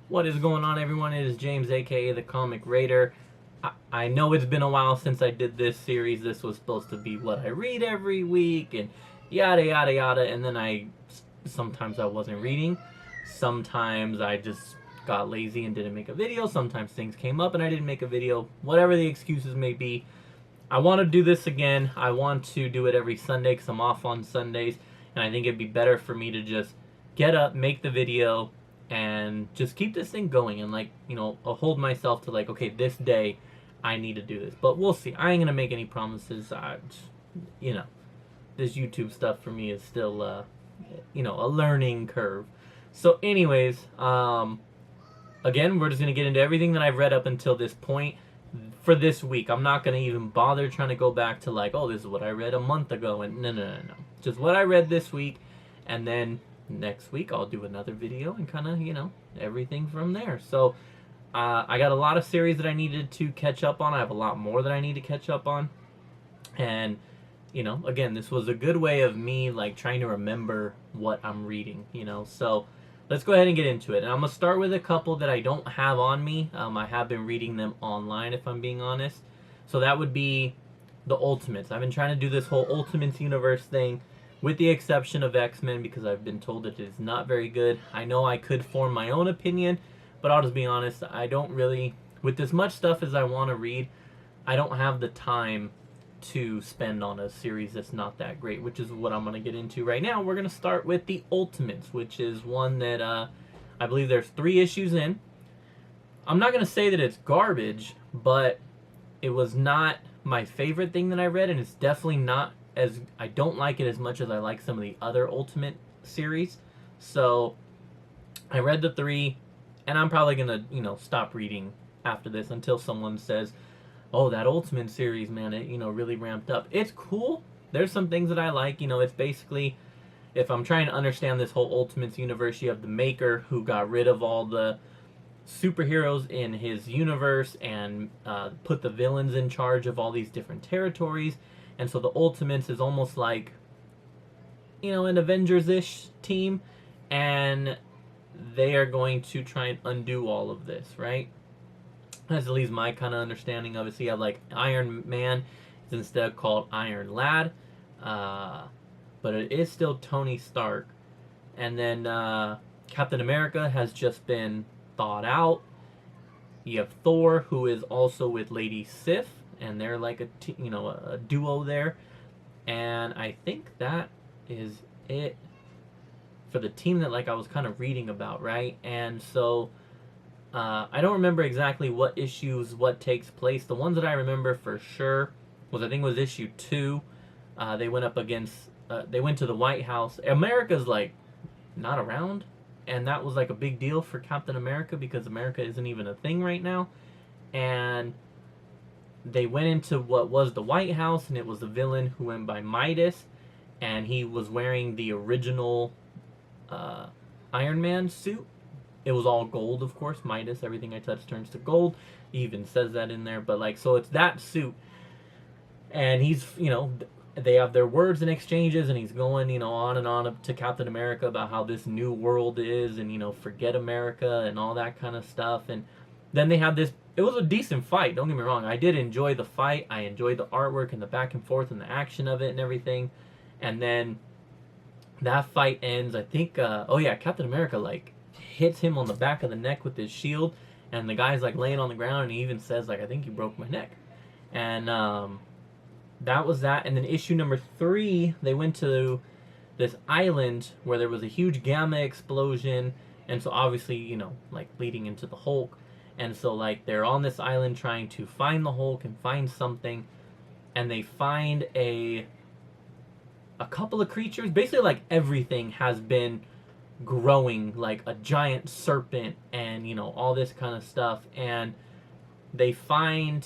What is going on, everyone? It is James, aka The Comic Raider. I know it's been a while since I did this series. This was supposed to be what I read every week, and yada yada yada. And then sometimes I wasn't reading. Sometimes I just got lazy and didn't make a video. Sometimes things came up and I didn't make a video. Whatever the excuses may be, I want to do this again. I want to do it every Sunday because I'm off on Sundays, and I think it'd be better for me to just get up, make the video, and just keep this thing going, and I'll hold myself to okay, this day I need to do this. But we'll see. I ain't gonna make any promises. This YouTube stuff for me is still a learning curve. So anyways, again, we're just gonna get into everything that I've read up until this point for this week. I'm not gonna even bother trying to go back to oh, this is what I read a month ago, and no. Just what I read this week, and then next week I'll do another video and kind of everything from there. So I got a lot of series that I needed to catch up on. I have a lot more that I need to catch up on, and again, this was a good way of me trying to remember what I'm reading. So let's go ahead and get into it. And I'm gonna start with a couple that I don't have on me. I have been reading them online, if I'm being honest. So that would be the Ultimates. I've been trying to do this whole Ultimates universe thing, with the exception of X-Men, because I've been told it is not very good. I know I could form my own opinion, but I'll just be honest, I don't really, with as much stuff as I want to read, I don't have the time to spend on a series that's not that great, which is what I'm going to get into right now. We're going to start with the Ultimates, which is one that I believe there's 3 issues in. I'm not going to say that it's garbage, but it was not my favorite thing that I read, and it's definitely not as, I don't like it as much as I like some of the other Ultimate series. So I read the 3, and I'm probably gonna stop reading after this until someone says, oh, that Ultimate series, man, it really ramped up. It's cool. There's some things that I like. It's basically, if I'm trying to understand this whole Ultimates universe, you have the Maker, who got rid of all the superheroes in his universe and put the villains in charge of all these different territories. And so the Ultimates is almost like, an Avengers-ish team, and they are going to try and undo all of this, right? That's at least my kind of understanding of it. So you have Iron Man is instead called Iron Lad, but it is still Tony Stark. And then Captain America has just been thawed out. You have Thor, who is also with Lady Sif, and they're a duo there. And I think that is it for the team that I was kind of reading about, right? And so I don't remember exactly what issues what takes place. The ones that I remember for sure was, I think it was issue 2. They went up against they went to the White House. America's not around, and that was a big deal for Captain America because America isn't even a thing right now. And they went into what was the White House, and it was the villain who went by Midas, and he was wearing the original Iron Man suit. It was all gold, of course. Midas, everything I touch turns to gold. He even says that in there. But so it's that suit, and he's they have their words and exchanges, and he's going on and on to Captain America about how this new world is, and forget America and all that kind of stuff. And then they have this. It was a decent fight, don't get me wrong. I did enjoy the fight. I enjoyed the artwork and the back and forth and the action of it and everything. And then that fight ends, I think, Captain America, hits him on the back of the neck with his shield. And the guy's, laying on the ground, and he even says, I think you broke my neck. And that was that. And then issue number 3, they went to this island where there was a huge gamma explosion. And so, obviously, leading into the Hulk. And so, they're on this island trying to find the Hulk and find something. And they find a couple of creatures. Basically, everything has been growing, a giant serpent and, all this kind of stuff. And they find...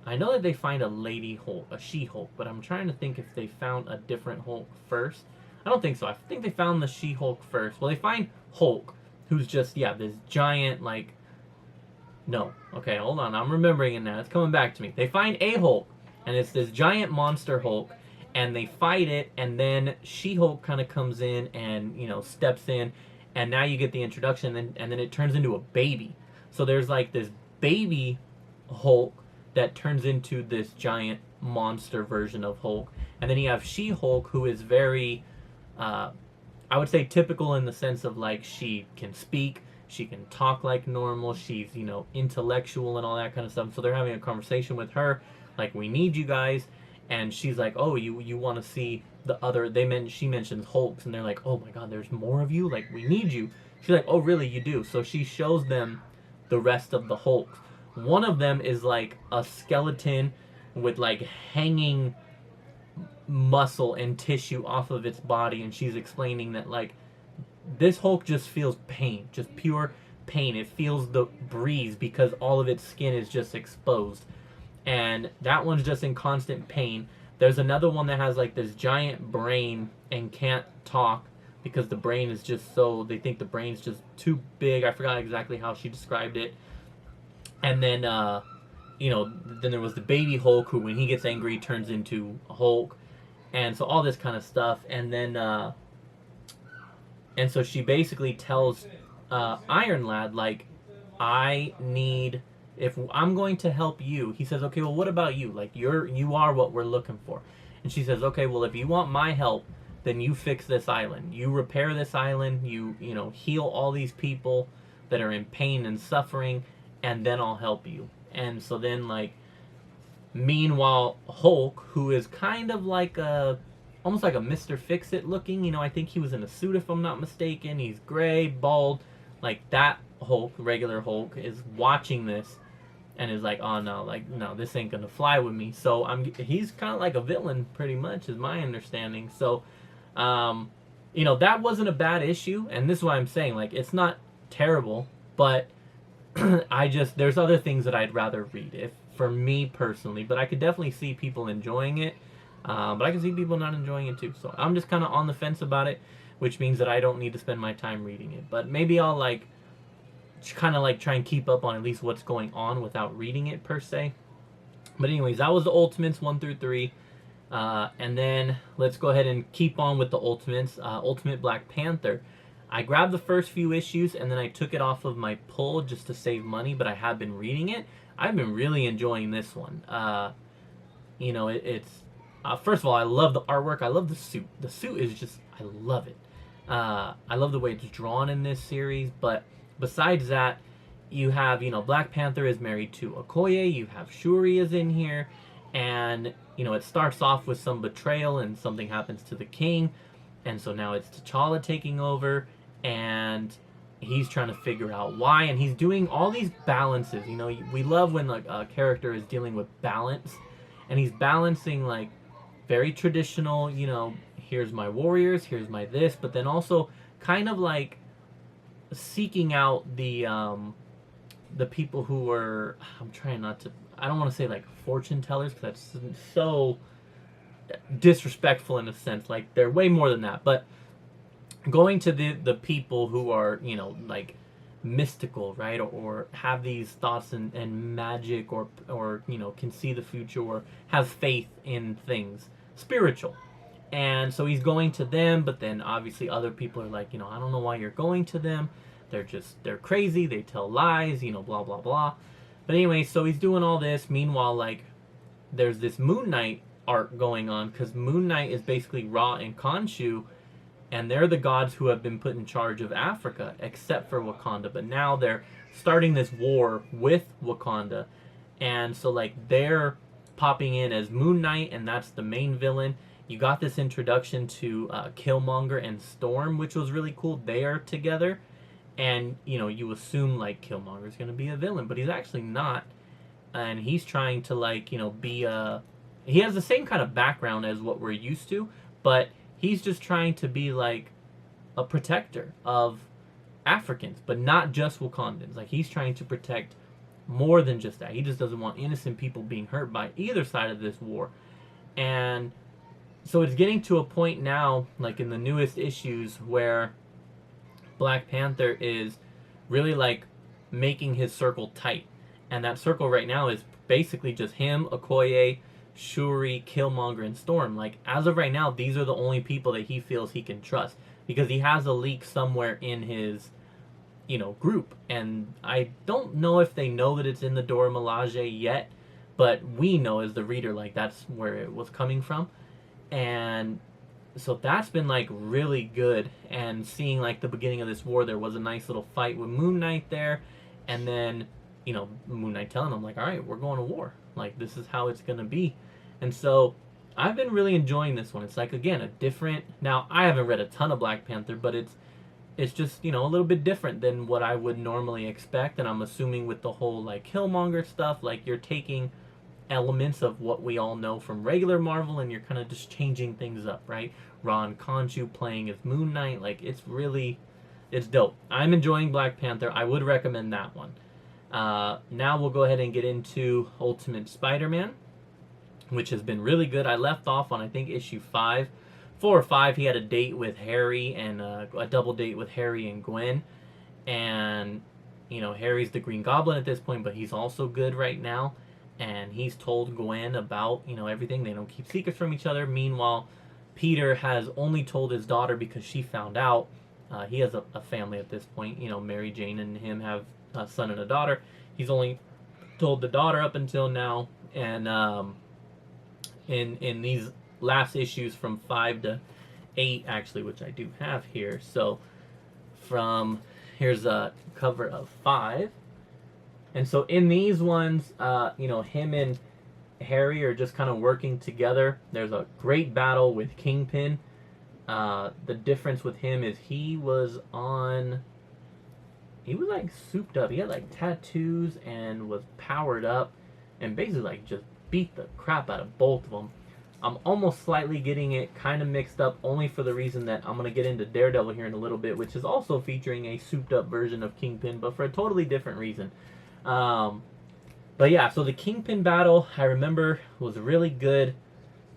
I know that they find a lady Hulk, a She-Hulk, but I'm trying to think if they found a different Hulk first. I don't think so. I think they found the She-Hulk first. Well, they find Hulk, who's just, this giant, No. Okay, hold on. I'm remembering it now. It's coming back to me. They find a Hulk, and it's this giant monster Hulk, and they fight it, and then She-Hulk kind of comes in and, steps in and now you get the introduction, and then it turns into a baby. So there's like this baby Hulk that turns into this giant monster version of Hulk, and then you have She-Hulk, who is very, I would say, typical in the sense of like she can speak, she can talk like normal, she's, you know, intellectual and all that kind of stuff. So they're having a conversation with her, like, we need you guys, and she's like, oh, you want to see the other? She mentions Hulks, and they're like, oh my god, there's more of you, like, we need you. She's like, oh really, you do? So she shows them the rest of the Hulks. One of them is like a skeleton with like hanging muscle and tissue off of its body, and she's explaining that like this Hulk just feels pain, just pure pain. It feels the breeze because all of its skin is just exposed, and that one's just in constant pain. There's another one that has like this giant brain and can't talk because the brain is just so, they think the brain's just too big. I forgot exactly how she described it. And then then there was the baby Hulk, who when he gets angry turns into Hulk, and so all this kind of stuff. And then and so she basically tells Iron Lad, like, if I'm going to help you, he says, okay, well, what about you? Like, you are what we're looking for. And she says, okay, well, if you want my help, then you fix this island. You repair this island. You heal all these people that are in pain and suffering, and then I'll help you. And so then, like, meanwhile, Hulk, who is kind of like almost like a Mr. Fix-It looking, I think he was in a suit if I'm not mistaken. He's gray, bald, like that Hulk, regular Hulk, is watching this and is like, oh no, like, no, this ain't gonna fly with me. So he's kind of like a villain, pretty much, is my understanding. So, that wasn't a bad issue, and this is what I'm saying, like, it's not terrible, but there's other things that I'd rather read, for me personally, but I could definitely see people enjoying it, but I can see people not enjoying it too, so I'm just kind of on the fence about it, which means that I don't need to spend my time reading it, but maybe I'll, like, kind of, like, try and keep up on at least what's going on without reading it, per se. But anyways, that was the Ultimates 1 through 3, and then let's go ahead and keep on with the Ultimates. Ultimate Black Panther. I grabbed the first few issues, and then I took it off of my pull just to save money, but I have been reading it. I've been really enjoying this one. It's first of all, I love the artwork. I love the suit. The suit is just, I love it. I love the way it's drawn in this series, but besides that, you have, Black Panther is married to Okoye, you have Shuri is in here, and, it starts off with some betrayal and something happens to the king, and so now it's T'Challa taking over, and he's trying to figure out why, and he's doing all these balances. We love when, like, a character is dealing with balance, and he's balancing, like, very traditional, here's my warriors, here's my this, but then also kind of like seeking out the people who are, I'm trying not to, I don't want to say like fortune tellers, because that's so disrespectful in a sense, like they're way more than that, but going to the people who are, like mystical, right, or have these thoughts and magic, or can see the future, or have faith in things spiritual. And so he's going to them, but then obviously other people are like, I don't know why you're going to them. They're crazy. They tell lies, blah, blah, blah. But anyway, so he's doing all this. Meanwhile, like, there's this Moon Knight arc going on, because Moon Knight is basically Ra and Khonshu, and they're the gods who have been put in charge of Africa, except for Wakanda. But now they're starting this war with Wakanda. And so, like, they're popping in as Moon Knight, and that's the main villain. You got this introduction to Killmonger and Storm, which was really cool. They are together, and you assume like Killmonger's going to be a villain, but he's actually not, and he's trying to like be he has the same kind of background as what we're used to, but he's just trying to be like a protector of Africans, but not just Wakandans. Like, he's trying to protect more than just that. He just doesn't want innocent people being hurt by either side of this war. And so it's getting to a point now, like in the newest issues, where Black Panther is really like making his circle tight. And that circle right now is basically just him, Okoye, Shuri, Killmonger, and Storm. Like, as of right now, these are the only people that he feels he can trust. because he has a leak somewhere in his, group. And I don't know if they know that it's in the Dora Milaje yet, but we know as the reader, like, that's where it was coming from. And so that's been, like, really good. And seeing, like, the beginning of this war, there was a nice little fight with Moon Knight there. And then, Moon Knight telling him, like, all right, we're going to war. Like, this is how it's going to be. And so I've been really enjoying this one. It's, like, again, a different... Now, I haven't read a ton of Black Panther, but it's just, a little bit different than what I would normally expect. And I'm assuming with the whole, like, Killmonger stuff, like, you're taking elements of what we all know from regular Marvel, and you're kind of just changing things up, right? Ron Conchu playing as Moon Knight, like, it's dope. I'm enjoying Black Panther. I would recommend that one. Now we'll go ahead and get into Ultimate Spider-Man, which has been really good. I left off on, I think, issue 5. 4 or 5, he had a date with Harry, and a double date with Harry and Gwen. And, Harry's the Green Goblin at this point, but he's also good right now. And he's told Gwen about, everything. They don't keep secrets from each other. Meanwhile, Peter has only told his daughter because she found out. He has a family at this point. Mary Jane and him have a son and a daughter. He's only told the daughter up until now. And in these last issues from 5 to 8, actually, which I do have here. So here's a cover of 5. And so in these ones, him and Harry are just kind of working together. There's a great battle with Kingpin. The difference with him is he was like souped up. He had like tattoos and was powered up and basically like just beat the crap out of both of them. I'm almost slightly getting it kind of mixed up only for the reason that I'm going to get into Daredevil here in a little bit, which is also featuring a souped up version of Kingpin, but for a totally different reason. But yeah, so the Kingpin battle, I remember, was really good.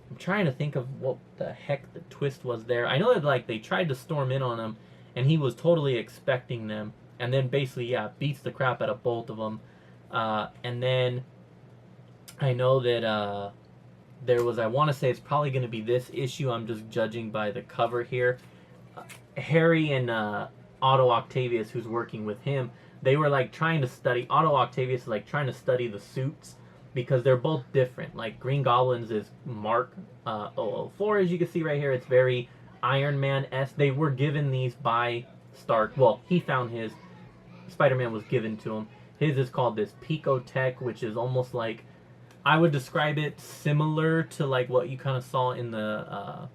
I'm trying to think of what the heck the twist was there. I know that, like, they tried to storm in on him, and he was totally expecting them, and then basically, yeah, beats the crap out of both of them. And then I know that there was, I want to say it's probably going to be this issue, I'm just judging by the cover here. Harry and Otto Octavius, who's working with him, they were like trying to study, Otto Octavius is like trying to study the suits because they're both different. Like Green Goblin's is Mark 004, as you can see right here. It's very Iron Man-esque. They were given these by Stark. Well, he found his. Spider-Man was given to him. His is called this Pico Tech, which is almost like, I would describe it similar to like what you kind of saw in the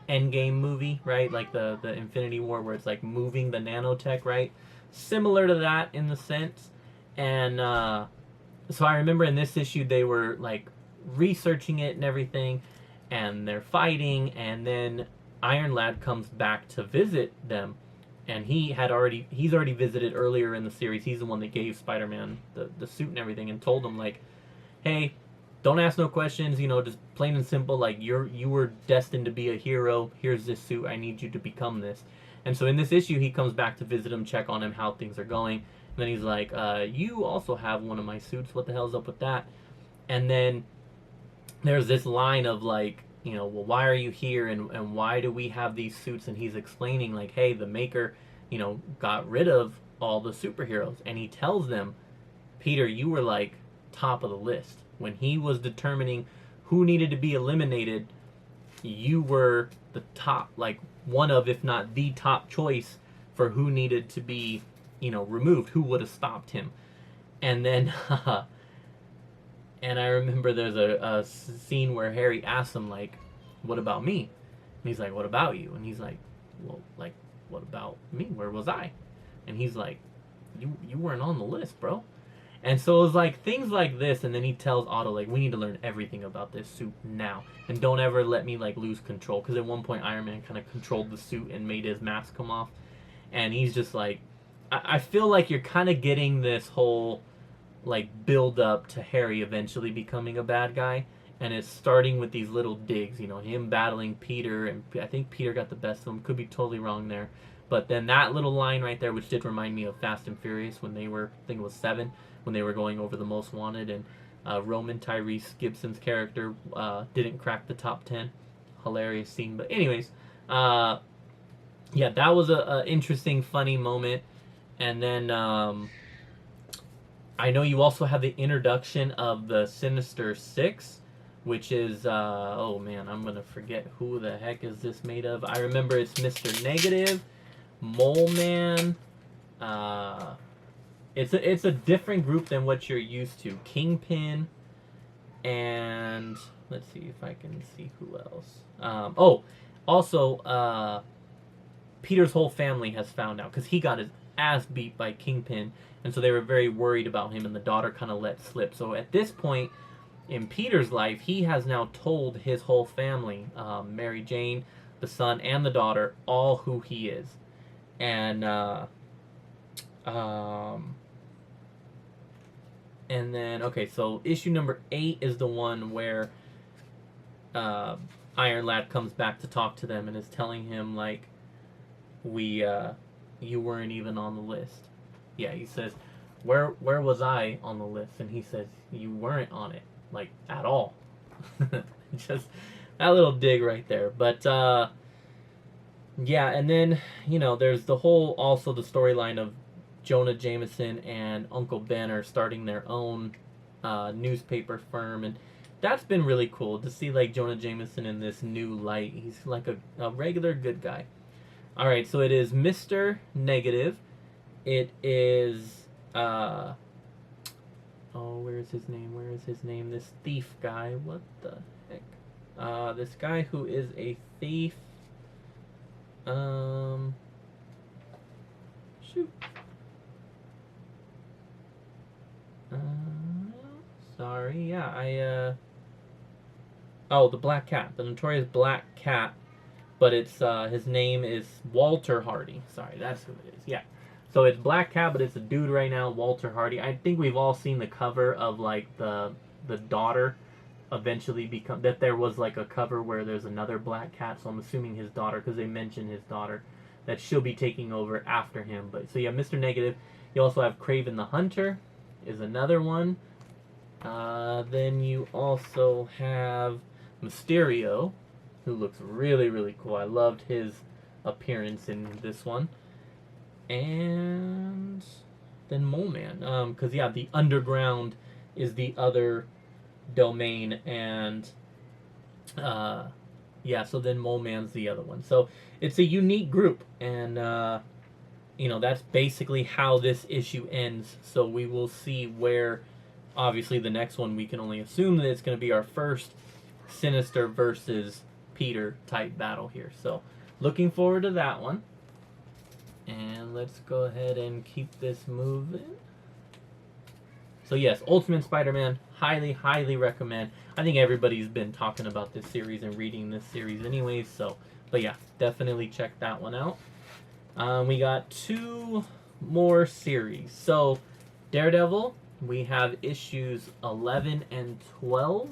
Endgame movie, right? Like the Infinity War, where it's like moving the nanotech, right? Similar to that in the sense. And so I remember in this issue they were like researching it and everything, and they're fighting, and then Iron Lad comes back to visit them, and he's already visited earlier in the series. He's the one that gave Spider-Man the suit and everything, and told him like, hey, don't ask no questions, just plain and simple, like you were destined to be a hero. Here's this suit, I need you to become this. And so in this issue, he comes back to visit him, check on him, how things are going. And then he's like, you also have one of my suits. What the hell's up with that? And then there's this line of like, well, why are you here? And why do we have these suits? And he's explaining like, hey, the maker, got rid of all the superheroes. And he tells them, Peter, you were like top of the list. When he was determining who needed to be eliminated, you were the top, like one of, if not the top choice for who needed to be, removed, who would have stopped him. And then, and I remember there's a scene where Harry asks him, like, what about me? And he's like, what about you? And he's like, well, like, what about me? Where was I? And he's like, you weren't on the list, bro. And so it was like things like this, and then he tells Otto, like, we need to learn everything about this suit now, and don't ever let me like lose control, because at one point Iron Man kind of controlled the suit and made his mask come off, and he's just like, I feel like you're kind of getting this whole like build up to Harry eventually becoming a bad guy, and it's starting with these little digs, him battling Peter, and I think Peter got the best of him, could be totally wrong there, but then that little line right there, which did remind me of Fast and Furious when they were, I think it was 7, when they were going over the most wanted, and Roman Tyrese Gibson's character didn't crack the top 10. Hilarious scene. But anyways, yeah, that was a interesting, funny moment. And then I know you also have the introduction of the Sinister Six, which is oh man, I'm gonna forget who the heck is this made of. I remember it's Mr. Negative, Mole Man. Uh, it's a different group than what you're used to. Kingpin, and let's see if I can see who else. Oh, also Peter's whole family has found out because he got his ass beat by Kingpin, and so they were very worried about him, and the daughter kind of let slip. So at this point in Peter's life, he has now told his whole family, Mary Jane, the son, and the daughter, all who he is. And um, and then okay, so issue number 8 is the one where uh, Iron Lad comes back to talk to them and is telling him like, we you weren't even on the list. Yeah, he says, where was I on the list? And he says, you weren't on it, like, at all. Just that little dig right there. But yeah, and then there's the whole, also the storyline of Jonah Jameson and Uncle Ben are starting their own newspaper firm, and that's been really cool to see like Jonah Jameson in this new light. He's like a regular good guy. All right, so it is Mr. Negative. It is oh, where is his name? Where is his name? This thief guy. What the heck? This guy who is a thief. Shoot. Sorry. Yeah, oh, the Black Cat, the notorious Black Cat. But it's his name is Walter Hardy. Sorry, that's who it is. Yeah. So it's Black Cat, but it's a dude right now, Walter Hardy. I think we've all seen the cover of like the daughter eventually become that there was like a cover where there's another Black Cat. So I'm assuming his daughter, because they mentioned his daughter, that she'll be taking over after him. But so yeah, Mr. Negative. You also have Kraven the Hunter is another one. Then you also have Mysterio, who looks really, really cool. I loved his appearance in this one. And then Mole Man. Because, yeah, the Underground is the other domain. And, yeah, so then Mole Man's the other one. So it's a unique group. And, that's basically how this issue ends. So we will see where, obviously, the next one, we can only assume that it's going to be our first Sinister versus Peter type battle here. So looking forward to that one. And let's go ahead and keep this moving. So yes, Ultimate Spider-Man, highly, highly recommend. I think everybody's been talking about this series and reading this series anyways. So, but yeah, definitely check that one out. We got 2 more series. So Daredevil, we have issues 11 and 12.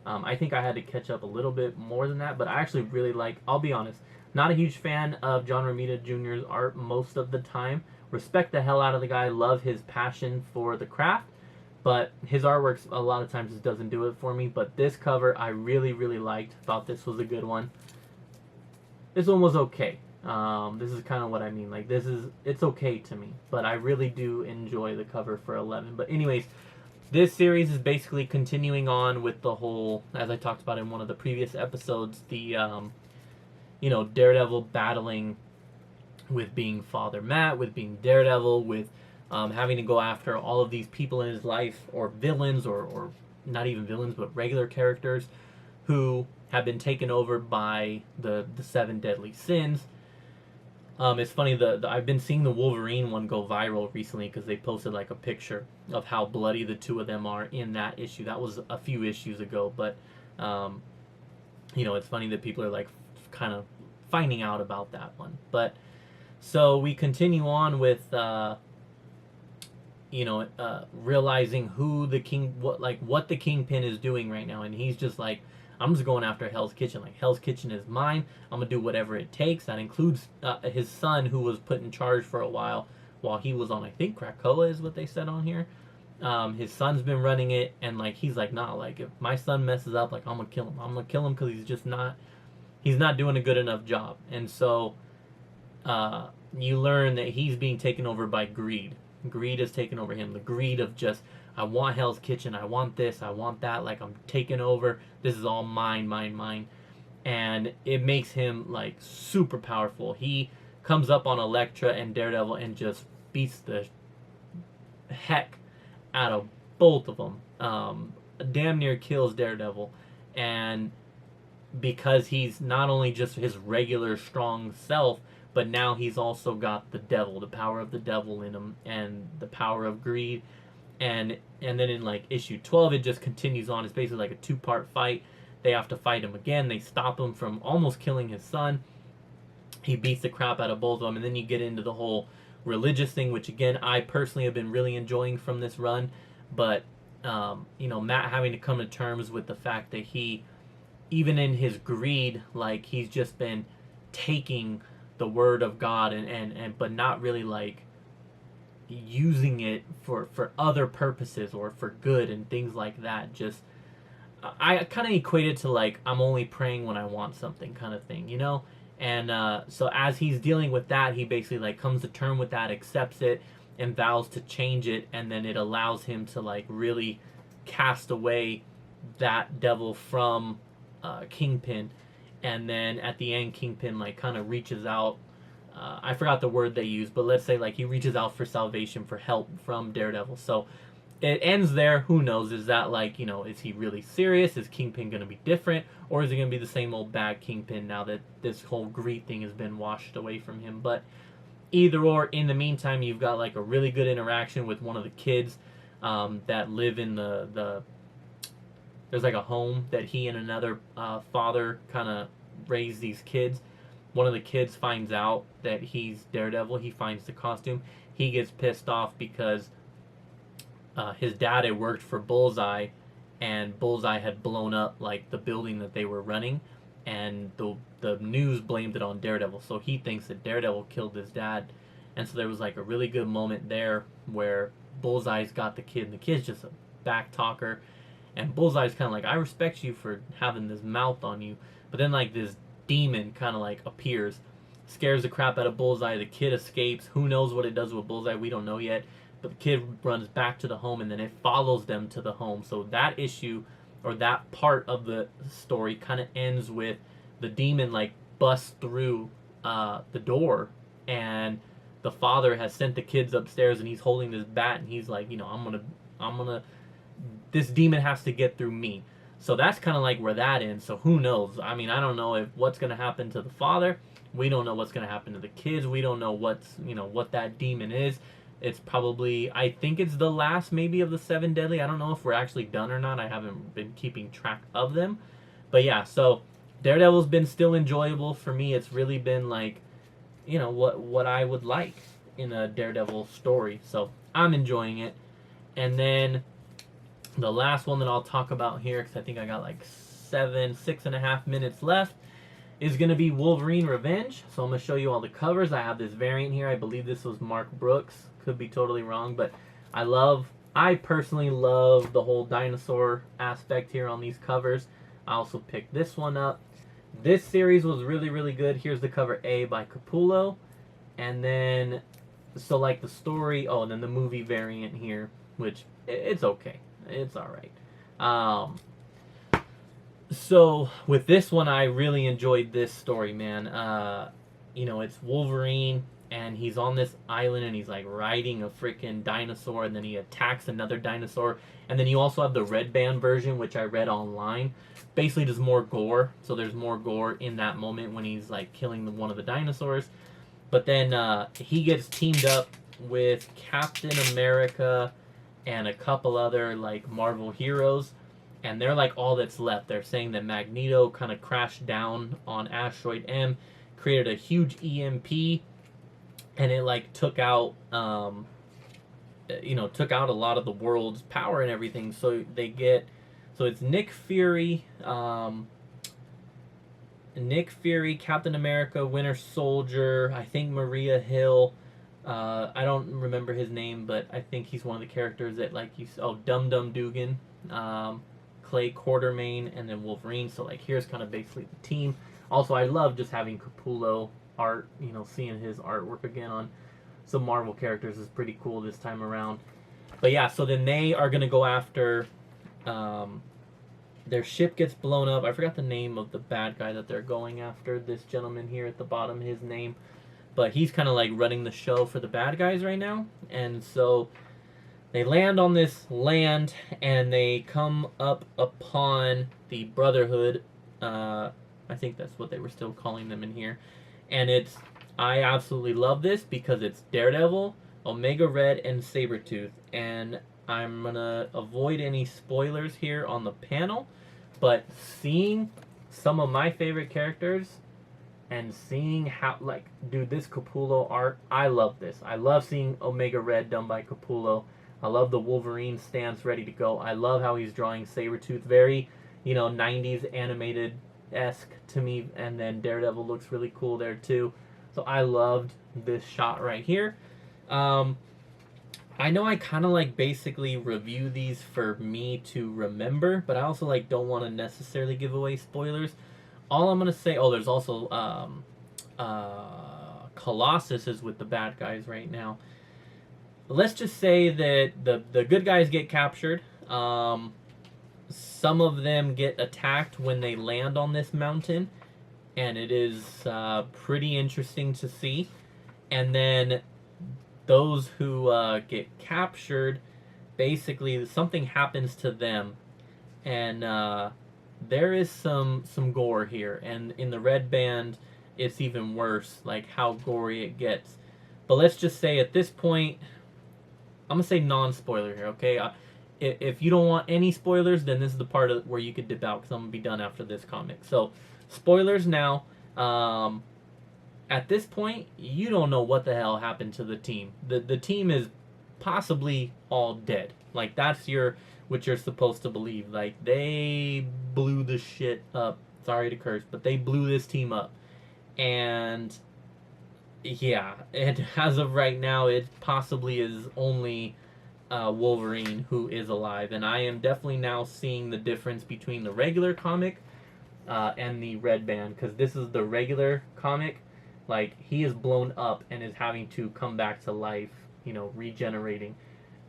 I think I had to catch up a little bit more than that, but I actually really like, I'll be honest, not a huge fan of John Romita Jr.'s art most of the time. Respect the hell out of the guy, love his passion for the craft, but his artwork a lot of times just doesn't do it for me. But this cover I really, really liked. Thought this was a good one. This one was okay. This is kind of what I mean. Like, it's okay to me, but I really do enjoy the cover for 11. But anyways, this series is basically continuing on with the whole, as I talked about in one of the previous episodes, the, Daredevil battling with being Father Matt, with being Daredevil, with having to go after all of these people in his life, or villains, or not even villains, but regular characters who have been taken over by the 7 deadly sins. It's funny, I've been seeing the Wolverine one go viral recently because they posted like a picture of how bloody the 2 of them are in that issue. That was a few issues ago, but it's funny that people are like kind of finding out about that one. But so we continue on with realizing who the what the Kingpin is doing right now, and he's just like, I'm just going after Hell's Kitchen. Like, Hell's Kitchen is mine. I'm going to do whatever it takes. That includes his son, who was put in charge for a while he was on, I think, Krakoa is what they said on here. His son's been running it, and, like, he's like, nah, like, if my son messes up, like, I'm going to kill him. I'm going to kill him because he's not doing a good enough job. And so you learn that he's being taken over by greed. Greed has taken over him. The greed of just, I want Hell's Kitchen, I want this, I want that, like I'm taking over. This is all mine, mine, mine. And it makes him like super powerful. He comes up on Elektra and Daredevil and just beats the heck out of both of them. Damn near kills Daredevil. And because he's not only just his regular strong self, but now he's also got the devil, the power of the devil in him, and the power of greed. And then in like issue 12, it just continues on. It's basically like a 2-part fight. They have to fight him again. They stop him from almost killing his son. He beats the crap out of both of them, and then you get into the whole religious thing, which again I personally have been really enjoying from this run. But Matt having to come to terms with the fact that he, even in his greed, like he's just been taking the word of God and but not really like using it for other purposes or for good and things like that. Just I kind of equate it to like I'm only praying when I want something kind of thing, And so as he's dealing with that, he basically like comes to term with that, accepts it, and vows to change it, and then it allows him to like really cast away that devil from Kingpin. And then at the end, Kingpin like kind of reaches out. I forgot the word they use, but let's say like he reaches out for salvation, for help from Daredevil. So it ends there. Who knows? Is that like, is he really serious? Is Kingpin going to be different? Or is it going to be the same old bad Kingpin now that this whole greed thing has been washed away from him? But either or, in the meantime, you've got like a really good interaction with one of the kids that live in the there's like a home that he and another father kind of raise these kids. One of the kids finds out that he's Daredevil. He finds the costume. He gets pissed off because his dad had worked for Bullseye, and Bullseye had blown up like the building that they were running, and the news blamed it on Daredevil. So he thinks that Daredevil killed his dad, and so there was like a really good moment there where Bullseye's got the kid, and the kid's just a back talker, and Bullseye's kind of like, I respect you for having this mouth on you, but then like this demon kind of like appears, scares the crap out of Bullseye. The kid escapes. Who knows what it does with Bullseye? We don't know yet. But the kid runs back to the home, and then it follows them to the home. So that issue, or that part of the story, kind of ends with the demon like busts through the door, and the father has sent the kids upstairs, and he's holding this bat, and he's like, I'm gonna, this demon has to get through me. So that's kind of like where that ends. So who knows? I mean, I don't know what's going to happen to the father. We don't know what's going to happen to the kids. We don't know what that demon is. It's probably, I think it's the last maybe of the 7 deadly. I don't know if we're actually done or not. I haven't been keeping track of them. But yeah, so Daredevil's been still enjoyable for me. It's really been like, what I would like in a Daredevil story. So I'm enjoying it. And then the last one that I'll talk about here, because I think I got like 6.5 minutes left, is going to be Wolverine Revenge. So I'm going to show you all the covers. I have this variant here. I believe this was Mark Brooks. Could be totally wrong, but I personally love the whole dinosaur aspect here on these covers. I also picked this one up. This series was really, really good. Here's the cover A by Capullo. And then, so like the story, and then the movie variant here, which it's okay. It's alright. So with this one, I really enjoyed this story, man. It's Wolverine, and he's on this island, and he's like riding a freaking dinosaur, and then he attacks another dinosaur. And then you also have the red band version, which I read online. Basically, there's more gore. So there's more gore in that moment when he's like killing one of the dinosaurs. But then he gets teamed up with Captain America and a couple other like Marvel heroes, and they're like all that's left. They're saying that Magneto kind of crashed down on Asteroid M, created a huge EMP, and it like took out a lot of the world's power and everything. So it's Nick Fury, Captain America, Winter Soldier, I think Maria Hill. I don't remember his name, but I think he's one of the characters that Dum Dum Dugan, Clay Quartermain, and then Wolverine. So like here's kind of basically the team. Also, I love just having Capullo art. You know, seeing his artwork again on some Marvel characters is pretty cool this time around. But yeah, so then they are gonna go after. Their ship gets blown up. I forgot the name of the bad guy that they're going after. This gentleman here at the bottom, his name, but he's kind of like running the show for the bad guys right now. And so they land on this land and they come up upon the Brotherhood. I think that's what they were still calling them in here. And I absolutely love this because it's Daredevil, Omega Red, and Sabretooth. And I'm going to avoid any spoilers here on the panel. But seeing some of my favorite characters and seeing how, like, dude, this Capullo art, I love this. I love seeing Omega Red done by Capullo. I love the Wolverine stance ready to go. I love how he's drawing Sabretooth. Very, 90s animated-esque to me. And then Daredevil looks really cool there, too. So I loved this shot right here. I know I kind of like basically review these for me to remember, but I also like don't want to necessarily give away spoilers. All I'm going to say, there's also Colossus is with the bad guys right now. Let's just say that the good guys get captured. Some of them get attacked when they land on this mountain, and it is pretty interesting to see. And then those who get captured, basically something happens to them, and there is some gore here. And in the red band, it's even worse, like how gory it gets. But let's just say at this point, I'm gonna say non-spoiler here, okay? If you don't want any spoilers, then this is the part where you could dip out because I'm gonna be done after this comic. So, spoilers now. At this point, you don't know what the hell happened to the team. The team is possibly all dead. Like, that's what you're supposed to believe. Like, they blew the shit up. Sorry to curse, but they blew this team up. And yeah, as of right now, it possibly is only Wolverine who is alive. And I am definitely now seeing the difference between the regular comic and the red band, because this is the regular comic. Like, he is blown up and is having to come back to life, regenerating.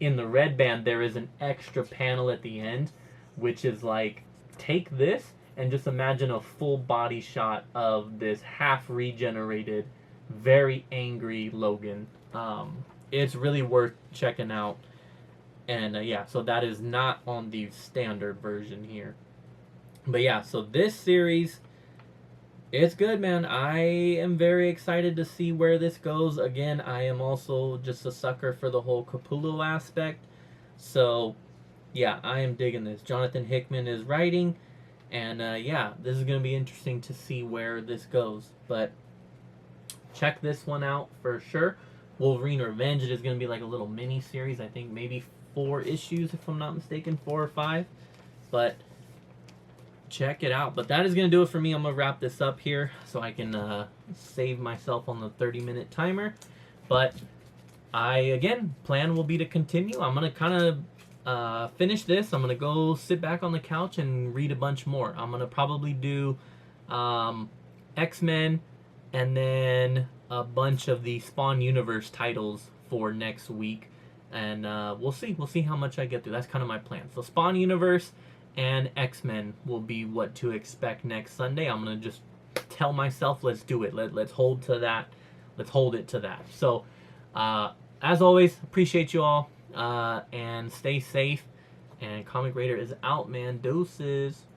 In the red band, there is an extra panel at the end, which is like, take this and just imagine a full body shot of this half regenerated, very angry Logan. It's really worth checking out. And yeah, so that is not on the standard version here. But yeah, so this series, it's good, man. I am very excited to see where this goes. Again, I am also just a sucker for the whole Capullo aspect. So yeah, I am digging this. Jonathan Hickman is writing. And yeah, this is going to be interesting to see where this goes. But check this one out for sure. Wolverine Revenge, it is going to be like a little mini series. I think maybe 4 issues, if I'm not mistaken, 4 or 5. But check it out. But that is going to do it for me. I'm going to wrap this up here so I can save myself on the 30-minute timer. But plan will be to continue. I'm going to kind of finish this. I'm going to go sit back on the couch and read a bunch more. I'm going to probably do X-Men and then a bunch of the Spawn Universe titles for next week. And we'll see. We'll see how much I get through. That's kind of my plan. So Spawn Universe and X-Men will be what to expect next Sunday. I'm going to just tell myself, let's do it. Let's hold to that. Let's hold it to that. So, as always, appreciate you all. And stay safe. And Comic Raider is out, man. Doses.